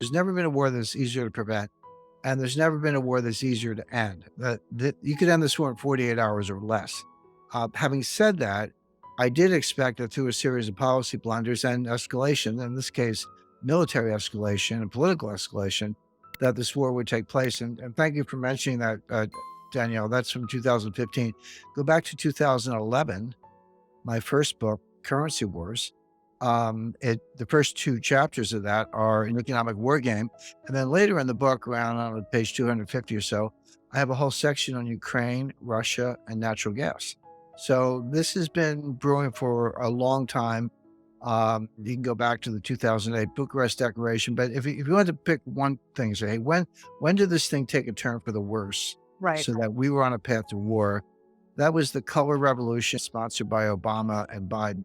There's never been a war that's easier to prevent, and there's never been a war that's easier to end. You could end this war in 48 hours or less. Having said that, I did expect that through a series of policy blunders and escalation, in this case, military escalation and political escalation, that this war would take place. And thank you for mentioning that, Danielle. That's from 2015. Go back to 2011, my first book, Currency Wars. The first two chapters of that are an economic war game. And then later in the book, around on page 250 or so, I have a whole section on Ukraine, Russia, and natural gas. So this has been brewing for a long time. You can go back to the 2008 Bucharest Declaration, but if you want to pick one thing, say, hey, when did this thing take a turn for the worse, Right. so that we were on a path to war? That was the color revolution sponsored by Obama and Biden,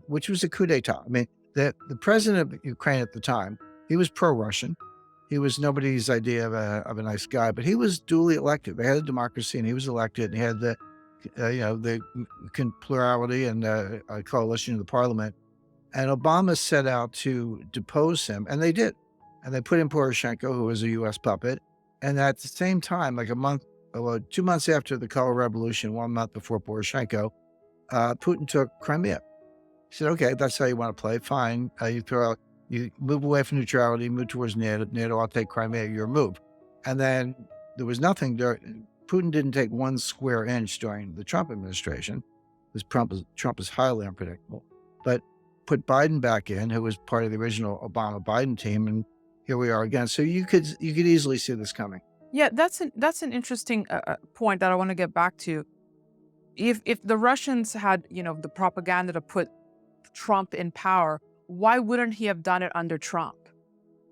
which was a coup d'etat. I mean, the president of Ukraine at the time, he was pro-Russian. He was nobody's idea of a nice guy, but he was duly elected. They had a democracy, and he was elected, and he had the plurality and a coalition of the parliament. And Obama set out to depose him, and they did. And they put in Poroshenko, who was a U.S. puppet. And at the same time, like 2 months after the color revolution, 1 month before Poroshenko, Putin took Crimea. He said, okay, that's how you want to play. Fine. You move away from neutrality, move towards NATO. NATO, I'll take Crimea, your move. And then there was nothing there. Putin didn't take one square inch during the Trump administration, because Trump is highly unpredictable, but put Biden back in, who was part of the original Obama-Biden team. And here we are again. So you could easily see this coming. Yeah, that's an interesting point that I want to get back to. If the Russians had, the propaganda to put Trump in power, why wouldn't he have done it under Trump?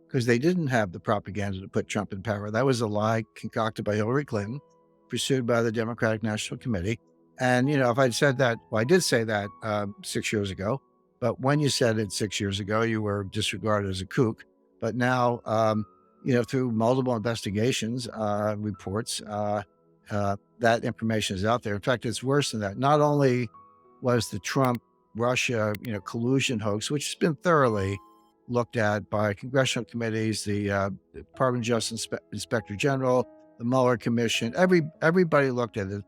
Because they didn't have the propaganda to put Trump in power. That was a lie concocted by Hillary Clinton, pursued by the Democratic National Committee. And, if I'd said that, well, I did say that 6 years ago, but when you said it 6 years ago, you were disregarded as a kook. But now, through multiple investigations, reports, that information is out there. In fact, it's worse than that. Not only was the Trump Russia, collusion hoax, which has been thoroughly looked at by congressional committees, the Department of Justice Inspector General, the Mueller Commission. Everybody looked at it.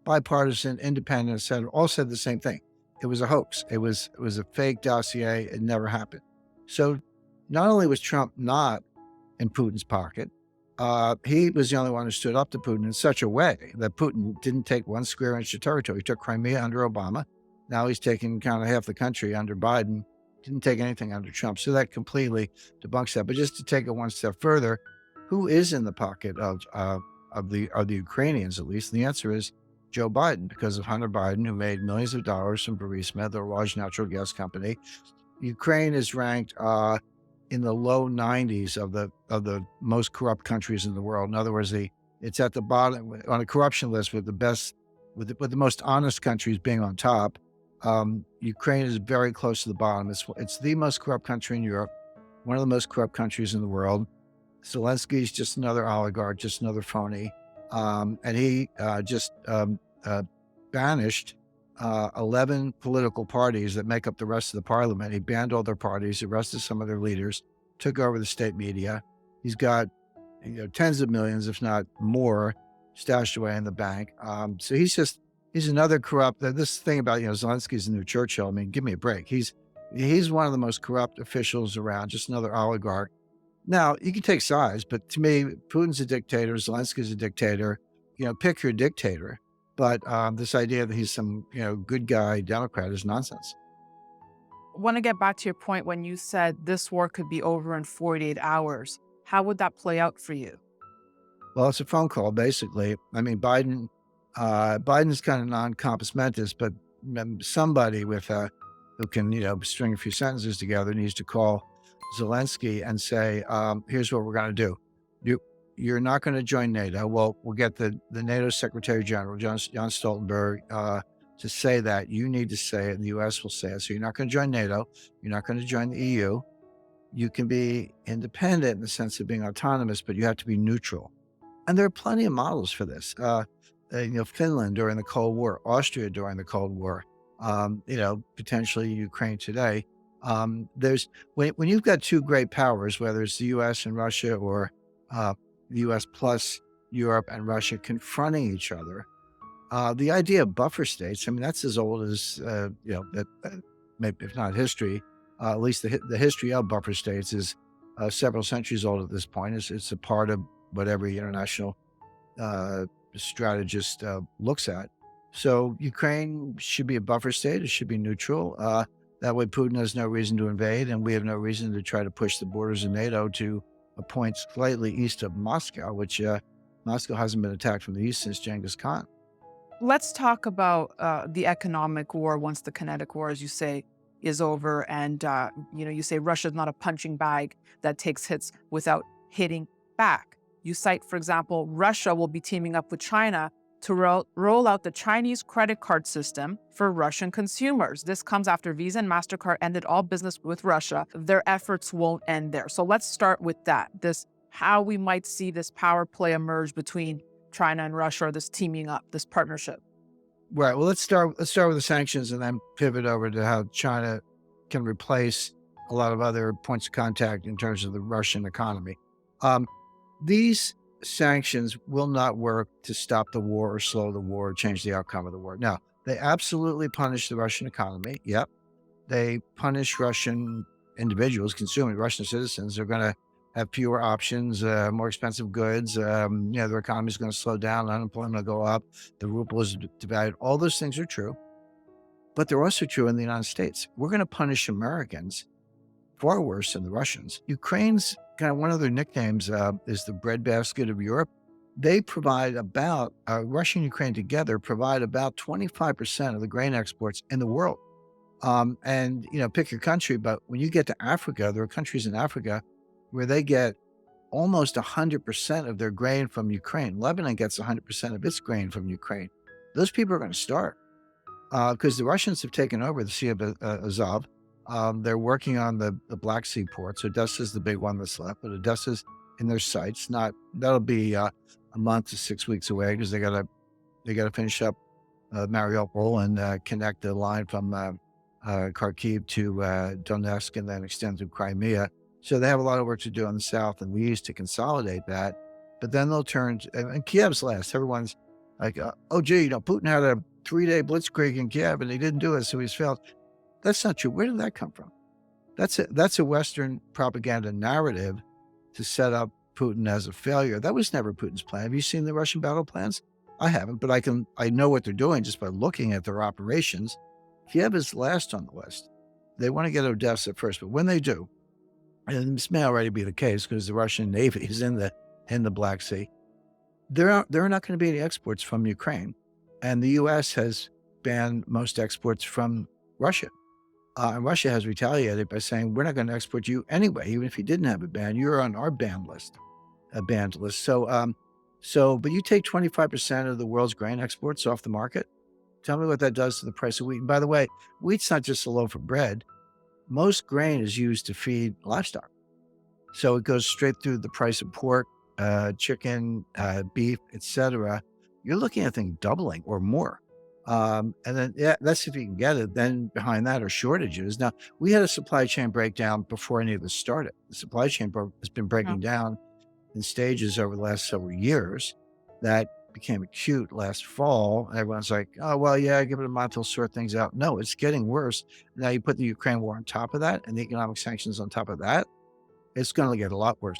Bipartisan, independent, all said the same thing. It was a hoax. It was a fake dossier. It never happened. So not only was Trump not in Putin's pocket, he was the only one who stood up to Putin in such a way that Putin didn't take one square inch of territory. He took Crimea under Obama. Now he's taking kind of half the country under Biden. Didn't take anything under Trump. So that completely debunks that. But just to take it one step further, who is in the pocket of the Ukrainians, at least? And the answer is Joe Biden, because of Hunter Biden, who made millions of dollars from Burisma, the large natural gas company. Ukraine is ranked in the low 90s of the most corrupt countries in the world. In other words, it's at the bottom on a corruption list, with the most honest countries being on top. Ukraine is very close to the bottom. It's the most corrupt country in Europe, one of the most corrupt countries in the world. Zelensky's just another oligarch, just another phony. And he just banished 11 political parties that make up the rest of the parliament. He banned all their parties, arrested some of their leaders, took over the state media. He's got tens of millions, if not more, stashed away in the bank. So he's another corrupt. This thing about Zelensky's the new Churchill. I mean, give me a break. He's one of the most corrupt officials around. Just another oligarch. Now you can take sides, but to me, Putin's a dictator. Zelensky's a dictator. Pick your dictator. But this idea that he's some good guy Democrat is nonsense. I want to get back to your point when you said this war could be over in 48 hours. How would that play out for you? Well, it's a phone call, basically. I mean, Biden's kind of non-compos mentis, but somebody who can, string a few sentences together needs to call Zelensky and say, here's what we're going to do. You're not going to join NATO. Well, we'll get the NATO Secretary General, John Stoltenberg, to say that. You need to say it, and the U.S. will say it. So you're not going to join NATO. You're not going to join the EU. You can be independent in the sense of being autonomous, but you have to be neutral. And there are plenty of models for this. Finland during the Cold War, Austria during the Cold War, potentially Ukraine today. There's when you've got two great powers, whether it's the U.S. and Russia, or uh, the U.S. plus Europe and Russia confronting each other, the idea of buffer states, I mean, that's as old as, maybe if not history, at least the history of buffer states is several centuries old at this point. It's a part of what every international uh, strategist looks at. So Ukraine should be a buffer state. It should be neutral. That way, Putin has no reason to invade, and we have no reason to try to push the borders of NATO to a point slightly east of Moscow, which Moscow hasn't been attacked from the east since Genghis Khan. Let's talk about the economic war once the kinetic war, as you say, is over. And, you say Russia's not a punching bag that takes hits without hitting back. You cite, for example, Russia will be teaming up with China to roll out the Chinese credit card system for Russian consumers. This comes after Visa and MasterCard ended all business with Russia. Their efforts won't end there. So let's start with that. How we might see this power play emerge between China and Russia, or this teaming up, this partnership. Right. Well, let's start with the sanctions and then pivot over to how China can replace a lot of other points of contact in terms of the Russian economy. Um, these sanctions will not work to stop the war or slow the war or change the outcome of the war. Now, they absolutely punish the Russian economy. Yep. They punish Russian individuals, consuming Russian citizens. They're going to have fewer options, more expensive goods. Their economy is going to slow down, unemployment will go up, the ruble is devalued. All those things are true, but they're also true in the United States. We're going to punish Americans far worse than the Russians. Ukraine's kind of one of their nicknames is the breadbasket of Europe. They provide about, Russia and Ukraine together provide about 25% of the grain exports in the world. And, pick your country, but when you get to Africa, there are countries in Africa where they get almost 100% of their grain from Ukraine. Lebanon gets 100% of its grain from Ukraine. Those people are going to starve because the Russians have taken over the Sea of Azov. They're working on the Black Sea ports. Odessa's the big one that's left, but Odessa's in their sights. That'll be a month to 6 weeks away because they got to finish up Mariupol and connect the line from Kharkiv to Donetsk and then extend to Crimea. So they have a lot of work to do on the south and the east to consolidate that. But then they'll turn and Kiev's last. Everyone's like, oh, gee, Putin had a 3-day blitzkrieg in Kiev and he didn't do it, so he's failed. That's not true. Where did that come from? That's a Western propaganda narrative to set up Putin as a failure. That was never Putin's plan. Have you seen the Russian battle plans? I haven't, but I know what they're doing just by looking at their operations. Kiev is last on the list. They want to get Odessa first, but when they do, and this may already be the case because the Russian Navy is in the Black Sea, there are not going to be any exports from Ukraine, and the U.S. has banned most exports from Russia. And Russia has retaliated by saying, we're not going to export you anyway, even if you didn't have a ban. You're on our banned list. But you take 25% of the world's grain exports off the market. Tell me what that does to the price of wheat. And by the way, wheat's not just a loaf of bread. Most grain is used to feed livestock. So it goes straight through the price of pork, chicken, beef, etc. You're looking at things doubling or more. And then, that's if you can get it. Then behind that are shortages. Now, we had a supply chain breakdown before any of this started. The supply chain has been breaking down in stages over the last several years. That became acute last fall. And everyone's like, oh, well, yeah, give it a month, they'll sort things out. No, it's getting worse. Now you put the Ukraine war on top of that and the economic sanctions on top of that, it's going to get a lot worse.